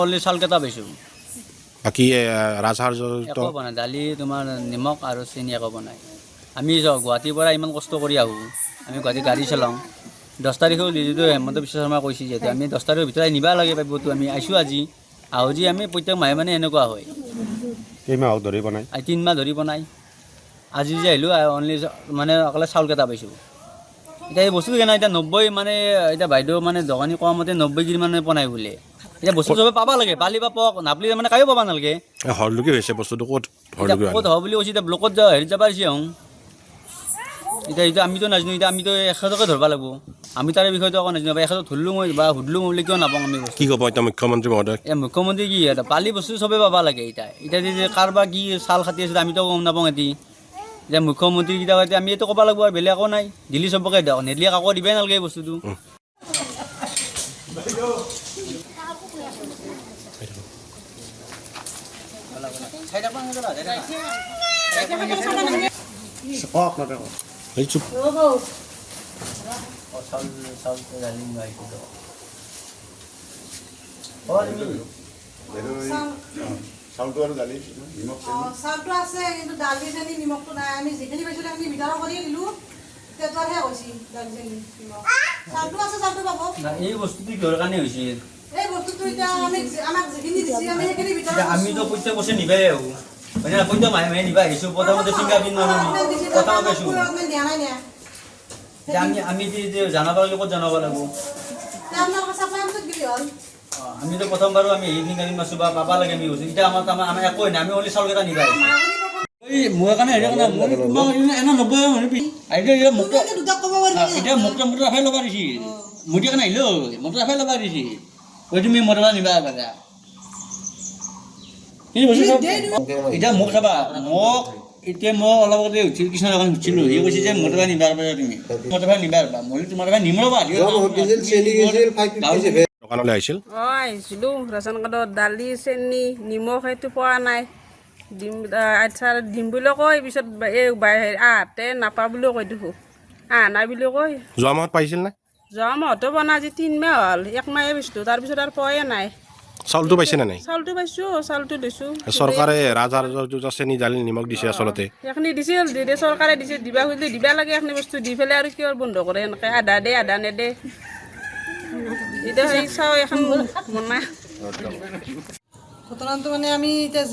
Only চাউল কেইটা পাইছোঁ। বাকী ৰাজহাঁহ একো বনাই দালি তোমাৰ নিমখ আৰু চেনি একো বনাই। আমি গুৱাহাটীৰ পৰা ইমান কষ্ট কৰি আহোঁ, আমি গুৱাহাটীত গাড়ী চলাওঁ। 10 তাৰিখেও যিটো হেমন্ত বিশ্ব শৰ্মা কৈছে যিহেতু আমি 10 তাৰিখৰ ভিতৰত নিবা লাগে পাবতো। আমি আহিছোঁ আজি আহোঁ আমি প্ৰত্যেক মাহে মানে এনেকুৱা হয়। কেইমাহ ধৰি বনাই? 3 মাহ ধৰি বনাই। আজি যে আহিলোঁ অনলি মানে অকলে চাউল কেইটা পাইছোঁ। এতিয়া এই বস্তু কেনে এতিয়া 90 মানে এতিয়া বাইদেউ মানে দোকানী কোৱা মতে 90 কেজি মানে বনাই বোলে। এতিয়া বস্তু চবে পাব লাগে, পালি বা পক নাপলি মানে কায়ো পাব নালাগে। হৰলুকি হৈছে বস্তুটো ক'ত ক'ত হ'ব বুলি কৈছে। এতিয়া ব্লকত যাওঁ হেৰিত যাব পাৰিছে আহোঁ। এতিয়া আমিতো নাজানো, এতিয়া আমিতো 100 ধৰিব লাগিব। আমি তাৰে বিষয়টো আকৌ নাজানো। 100 ধৰিলোঁ মই বা সুধিলোঁ মই বুলি কিয় নাপাওঁ আমি বস্তু। কি ক'ব এতিয়া মুখ্যমন্ত্ৰী মহোদয়? মুখ্যমন্ত্ৰী কি এটা পালি বস্তু চবে পাব লাগে। এতিয়া যে কাৰোবাৰ কি চাল খাতি আছে আমিতো গম নাপাওঁ। এতিয়া মুখ্যমন্ত্ৰী কেইটা আমি এইটো ক'ব লাগিব আৰু বেলেগ একো নাই। দিল্লী চবকে দিয়ক, নিদিলে কাকো দিবই নালাগে এই বস্তুটো। চাউলটো আৰু দালি নিমখ চাউলটো আছে কিন্তু দালি চেনি নিমখটো নাই। আমি যিখিনি পাইছোঁ সেইখিনি বিতৰণ কৰিয়ে দিলোঁ। তেতিয়াহে কৈছি দালি চেনি নিমখ চাউলটো আছে, চাউলটো পাব। এই বস্তুটো কিহৰ কাৰণে হৈছে? এই বস্তুটো এতিয়া আমাক যিখিনি দিছে আমি সেইখিনি বিতৰণ আমিতো প্ৰত্যেক বছৰ নিবাই আহোঁ, মানে প্ৰত্যেক মাহে মাহে নিবা আহিছোঁ। প্ৰথমতে ফিংগাৰপ্ৰিণ্ট প্ৰথমে পাইছোঁ। দিয়া নাই নিয়া আমি জনাব লাগিব, ক'ত জনাব লাগিব? আপোনালোকৰ চাপ্লাই অফিচত গ'লে হ'ল। আমিতো প্ৰথমবাৰো আমি এই ফিংগাৰপ্ৰিণ্ট মাৰছোঁ বা পাবা লাগে আমি বস্তু। এতিয়া আমাৰ একো নাই, আমি অনলি চাউল কেইটা নিবা আহিছোঁ। এই মোৰ কাৰণে হেৰি কাৰণে মই তোমাক এনে 90 এতিয়া মোক এতিয়া মোক ৰাফাই ল'বা দিছি। মোৰ কাৰণে আহিলোঁ মোক ৰাফাই ল'বা দিছি। তুমি মটৰা নিবা পাৰা। এতিয়া মোক চাবা, মোক এতিয়া মই অলপ আগতে উঠিলোঁ, কৃষ্ণ দোকান উঠিছিলোঁ। সি কৈছে যে মটৰা নিবা পাৰা তুমি। মটৰা নিবা পাৰিবা। মই তোমাৰ নিম ৰ'বা। দোকানলৈ আহিছিল? আহিছিলোঁ। ৰেচন কাৰ্ডত দালি চেনি নিমখ সেইটো পোৱা নাই। দিম বুলি কয়, পিছত এই আহতে নাপা বুলিও কৈ দেখোঁ। নাই বুলিও কয়। যোৱা মাহত পাইছিল নে? যোৱা মাহতো বনা আজি 3 মাহ হ'ল। 1 মাহে পাইছিলোঁ, তাৰপিছত আৰু পোৱাই নাই। চাউলটো পাইছে নে নাই? চাউলটো পাইছোঁ, চাউলটো দিছোঁ। চৰকাৰে ৰাজহাঁহৰ চেনি দালি নিমখ দিছে আচলতে। সেইখিনি দিছিল, চৰকাৰে দিছে, দিবা খুজিলে দিবা লাগে। এইখিনি বস্তু দি পেলাই আৰু কিয় বন্ধ কৰে এনেকৈ আধা দে আধা নেদে। এতিয়া সেই চাওঁ এখন মনা ঘটনাটো মানে আমি এতিয়া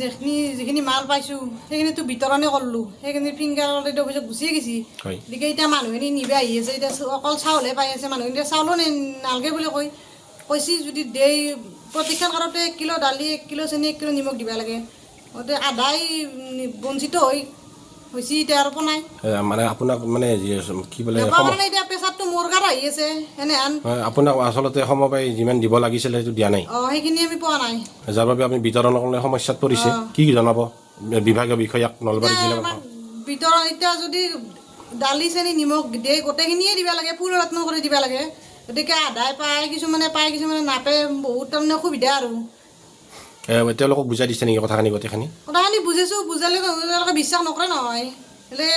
যিখিনি মাল পাইছোঁ সেইখিনিতো বিতৰণে কৰিলোঁ। সেইখিনি ফিংগাৰ অলৰেডি অফিচত গুচিয়ে গৈছে। গতিকে এতিয়া মানুহখিনি নিবা আহি আছে। এতিয়া অকল চাউলহে পাই আছে। মানুহখিনি চাউলো নালাগে বুলি কৈছে। যদি দেই প্ৰতিখন কাৰোতে 1 কিলো দালি 1 কিলো চেনি 1 কিলো নিমখ দিবা লাগে। গতিকে আধাই বঞ্চিত হৈছে এতিয়া আৰু নাই। মানে আপোনাক মানে কি বোলে এতিয়া প্ৰেচাৰটো মোৰ গাত আহি আছে এনেহেন। আপোনাক আচলতে সমবায় যিমান দিব লাগিছিলে সেইটো দিয়া নাই। সেইখিনি আমি পোৱা নাই, যাৰ বাবে আপুনি বিতৰণৰ কাৰণে সমস্যাত পৰিছে। কি জনাব বিভাগীয় বিষয়াক নলবাৰী জিলা? বিতৰণ এতিয়া যদি দালি চেনি নিমখ দিয়ে গোটেইখিনিয়ে দিব লাগে, ফুল ৰত্ন কৰি দিব লাগে। গতিকে আধাই পায়, কিছুমানে পায়, কিছুমানে নাপায়। বহুত তাৰমানে অসুবিধা আৰু। তেওঁলোকক বুজাই দিছে নেকি কথাখিনি? গোটেইখিনি বুজাইছোঁ। বুজালে তেওঁলোকে বিশ্বাস নকৰে নহয়। হ'লে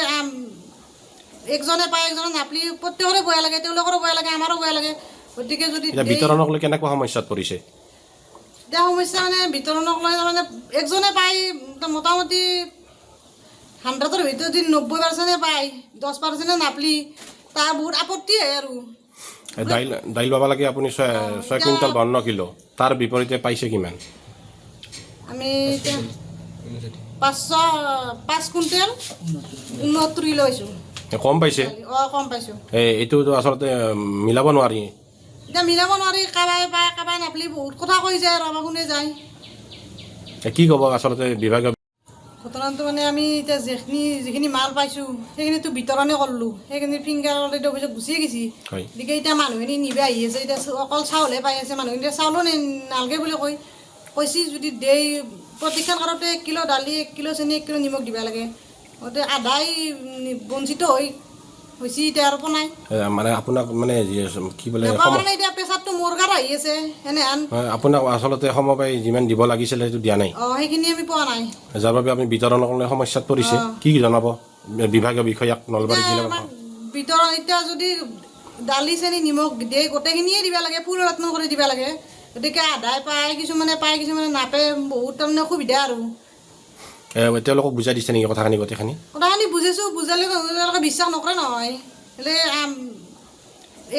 একজনে পায় একজনে নাপালি প্ৰত্যেকৰে বেয়া লাগে, তেওঁলোকৰো বেয়া লাগে, আমাৰো বেয়া লাগে। গতিকে যদি বিতৰণক লৈ কেনেকুৱা সমস্যাত পৰিছে? এতিয়া সমস্যা মানে বিতৰণক লৈ তাৰমানে একজনে পায় মোটামুটি 100ৰ ভিতৰত যদি 90% পায়, 10% নাপালি তাৰ বহুত আপত্তি হয় আৰু। দাইল পাব লাগে আপুনি 6 কুইণ্টেল 52 কিলো, তাৰ বিপৰীতে পাইছে কিমান? আমি এতিয়া 5 কুইণ্টেল 69 কিলো পাইছোঁ। কম পাইছে? কম পাইছোঁ। এইটোতো আচলতে মিলাব নোৱাৰি। এতিয়া মিলাব নোৱাৰি। কাবাই পায় কাবাই নাপালি বহুত কথা কৈ যায় আৰু আমাক শুনে যায়। কি ক'ব আচলতে বিভাগীয়? ঘটনাটো মানে আমি এতিয়া যিখিনি মাল পাইছোঁ সেইখিনিতো বিতৰণে কৰিলোঁ। সেইখিনি ফিংগাৰ অলৰেডি অফিচত গুচিয়ে গৈছে। গতিকে এতিয়া মানুহখিনি নিবা আহি আছে। এতিয়া অকল চাউলহে পাই আছে। মানুহখিনি চাউলো নালাগে বুলি কৈছে। যদি দেই প্ৰতিখন কাৰোতে 1 কিলো দালি 1 কিলো চেনি 1 কিলো নিমখ দিবা লাগে। গতিকে আধাই বঞ্চিত হৈছে এতিয়া আৰু নাই মানে আপোনাক মানে কি বোলে মানে এতিয়া প্ৰেচাৰটো মোৰ গাত আহি আছে এনেহেন আপোনাক আচলতে সমবায় যিমান দিব লাগিছিলে সেইটো দিয়া নাই সেইখিনি আমি পোৱা নাই যাৰ বাবে আপুনি বিতৰণৰ কাৰণে সমস্যাত পৰিছে কি জনাব বিভাগীয় বিষয়াক নলবাৰী জিলাৰ ভিতৰত এতিয়া যদি দালি চেনি নিমখ দিয়ে গোটেইখিনিয়ে দিব লাগে ফুলৰ যত্ন কৰি দিব লাগে গতিকে আধাই পায় কিছুমানে নাপায় বহুত তাৰমানে অসুবিধা আৰু তেওঁলোকক বুজাই দিছে নেকি কথাখিনি গোটেইখিনি কথাখিনি বুজিছোঁ বুজালে তেওঁলোকে বিশ্বাস নকৰে নহয় হ'লে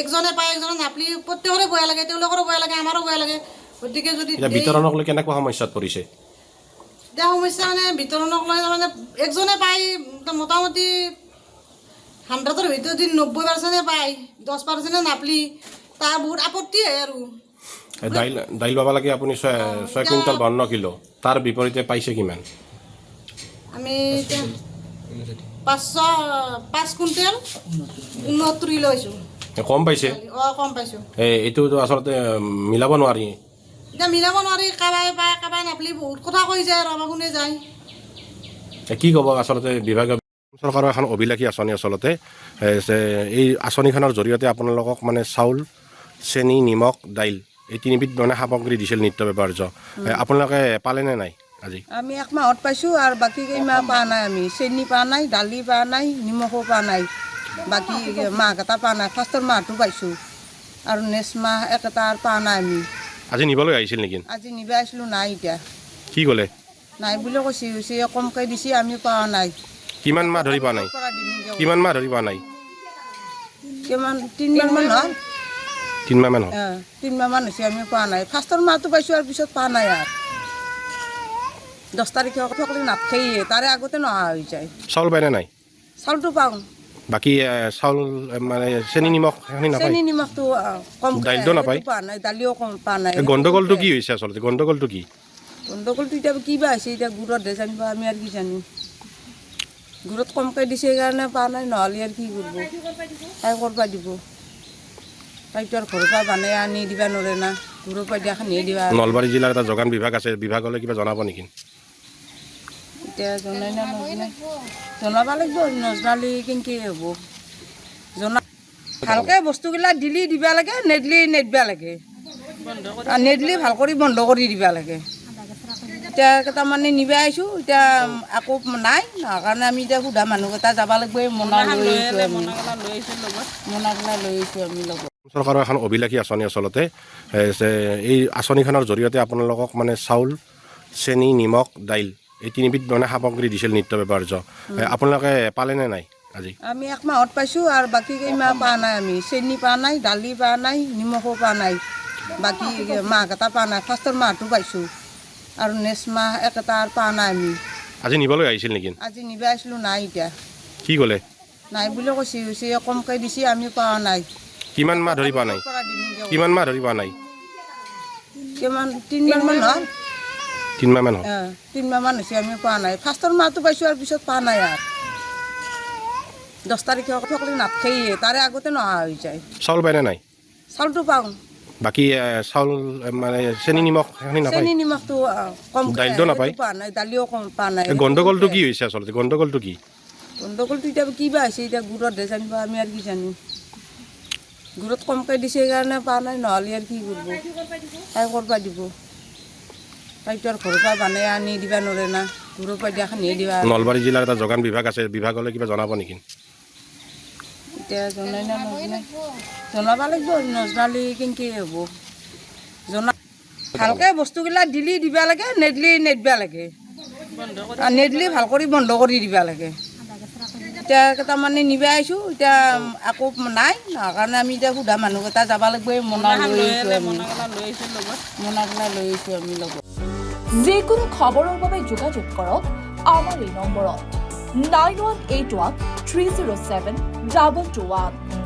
একজনে পায় একজনে নাপালি প্ৰত্যেকৰে বেয়া লাগে তেওঁলোকৰো বেয়া লাগে আমাৰো বেয়া লাগে গতিকে যদি বিতৰণক লৈ কেনেকুৱা সমস্যাত পৰিছে এতিয়া সমস্যা মানে বিতৰণক লৈ তাৰমানে একজনে পায় মোটামুটি 100ৰ ভিতৰত যদি 90% পায় 10% নাপালি তাৰ বহুত আপত্তি হয় আৰু দাইল পাব লাগে আপুনি 6 কুইণ্টেল 52 কিলো তাৰ বিপৰীতে পাইছে কিমান আমি এতিয়া 5 কুইণ্টেল 69 কিলো পাইছোঁ কম পাইছে কম পাইছোঁ এইটোতো আচলতে মিলাব নোৱাৰি এতিয়া মিলাব নোৱাৰি কাবাই পায় কাবাই নাপালি বহুত কথা কৈ যায় আৰু আমাৰ শুনে যায় কি ক'ব আচলতে বিভাগীয় চৰকাৰৰ এখন অভিলাষী আঁচনি আচলতে এই আঁচনিখনৰ জৰিয়তে আপোনালোকক মানে চাউল চেনি নিমখ দাইল এই তিনিবিধ মানে সামগ্ৰী দিছিল নিত্য ব্যৱহাৰ্য আপোনালোকে পালেনে নাই আজি আমি 1 মাহত পাইছোঁ আৰু বাকী কেইমাহ পোৱা নাই আমি চেনি পোৱা নাই দালি পোৱা নাই নিমখো পোৱা নাই বাকী মাহকেইটা পোৱা নাই ফাৰ্ষ্টৰ মাহটো পাইছোঁ আৰু নেক্সট মাহ একেটা আৰু পোৱা নাই আমি আজি নিবলৈ আহিছিল নেকি আজি নিব আহিছিলোঁ নাই এতিয়া কি ক'লে নাই বুলি কৈছে কমকৈ দিছে আমি পোৱা নাই কিমান মাহ ধৰি পোৱা নাই কিমান মাহ ধৰি পোৱা নাই কিমান 3 মাহমান হ'ল 3 মাহমান হ'ল 3 মাহমান হৈছে আমি পোৱা নাই ফাৰ্ষ্টৰ মাহটো পাইছোঁ আৰু পিছত পোৱা নাই আৰু 10 তাৰিখে সকলোৱে নাথাকেই তাৰে আগতে নহা হৈ যায় চাউল পায়নে নাই চাউলটো পাওঁ বাকী চাউল মানে চেনি নিমখ সেইখিনি নাপায় চেনি নিমখটো কম দাইলটো নাপায় পোৱা নাই দালিও কম পোৱা নাই গণ্ডগোলটো কি হৈছে আচলতে গণ্ডগোলটো কি গণ্ডগোলটো এতিয়া কিবা হৈছে এতিয়া গুড়ত জানিব আমি আৰু কি জানো গুড়ত কমকৈ দিছে সেইকাৰণে পোৱা নাই নহ'লে আৰু কি কৰিব তাই কৰিব দিব তাইতো আৰু ঘৰৰ পৰা বানাই আনি দিব নোৱাৰে না ঘৰৰ পৰা দিয়াখিনিয়ে দিবা নলবাৰী জিলাৰ এটা যোগান বিভাগ আছে বিভাগলৈ কিবা জনাব নেকি এতিয়া জনাই না নজনাই জনাব লাগিব নজনালে কেনেকৈ হ'ব ভালকৈ বস্তুবিলাক দিলি দিব লাগে নেদলি নেদব লাগে নেদলি ভাল কৰি বন্ধ কৰি দিব লাগে এতিয়া কেইটামানে নিব আহিছোঁ এতিয়া আকৌ নাই কাৰণে আমি এতিয়া সোধা মানুহকেইটা যাব লাগিব মোনা লৈ আহিছোঁ আমি মোনাগিলা লৈ আহিছোঁ আমি লগত চৰকাৰৰ এখন অভিলাষী আঁচনি আচলতে এই আঁচনিখনৰ জৰিয়তে আপোনালোকক মানে চাউল চেনি নিমখ দাইল এই তিনিবিধ মানে সামগ্ৰী দিছিল নিত্য ব্যৱহাৰ্য আপোনালোকে পালেনে নাই আজি আমি 1 মাহত পাইছোঁ আৰু বাকী কেইমাহ পোৱা নাই আমি চেনি পোৱা নাই দালি পোৱা নাই নিমখো পোৱা নাই বাকী মাহকেইটা পোৱা নাই ফাৰ্ষ্টৰ মাহটো পাইছোঁ আৰু নেক্সট মাহ একেটা আৰু পোৱা নাই আমি আজি নিবলৈ আহিছিল নেকি আজি নিব আহিছিলোঁ নাই এতিয়া কি ক'লে নাই বুলি কৈছে কমকৈ দিছে আমি পোৱা নাই কিমান মাহ ধৰি পোৱা নাই কিমান মাহ ধৰি পোৱা নাই কিমান 3 মাহমান হ'ল 3 মাহমান হ'ল 3 মাহমান হৈছে আমি পোৱা নাই ফাৰ্ষ্টৰ মাহটো পাইছোঁ আৰু পিছত পোৱা নাই আৰু 10 তাৰিখে সকলোৱে নাথাকেই তাৰে আগতে নহা হৈ যায় চাউল পায়নে নাই চাউলটো পাওঁ বাকী চাউল মানে চেনি নিমখ সেইখিনি নাপায় চেনি নিমখটো কম দাইলটো নাপায় পোৱা নাই দালিও কম পোৱা নাই গণ্ডগোলটো কি হৈছে আচলতে গণ্ডগোলটো কি গণ্ডগোলটো এতিয়া কিবা হৈছে এতিয়া গুড়ত জানিব আমি আৰু কি জানো গুড়ত কমকৈ দিছে সেইকাৰণে পোৱা নাই নহ'লে আৰু কি কৰিব তাই কৰিব দিব তাইতো আৰু ঘৰৰ পৰা বানাই আনি দিব নোৱাৰে না ঘৰৰ পৰা দিয়াখিনিয়ে দিবা নলবাৰী জিলাৰ এটা যোগান বিভাগ আছে বিভাগলৈ কিবা জনাব নেকি এতিয়া জনাই না নজনাই জনাব লাগিব নজনালে কেনেকৈ হ'ব ভালকৈ বস্তুবিলাক দিলি দিব লাগে নেদলি নেদব লাগে নেদলি ভাল কৰি বন্ধ কৰি দিব লাগে এতিয়া কেইটামানে নিব আহিছোঁ এতিয়া আকৌ নাই কাৰণে আমি এতিয়া সোধা মানুহকেইটা যাব লাগিব মোনা লৈ আহিছোঁ আমি মোনাগিলা লৈ আহিছোঁ আমি লগত যিকোনো খবৰৰ বাবে যোগাযোগ কৰক আমাৰ এই নম্বৰত 9181 307 2221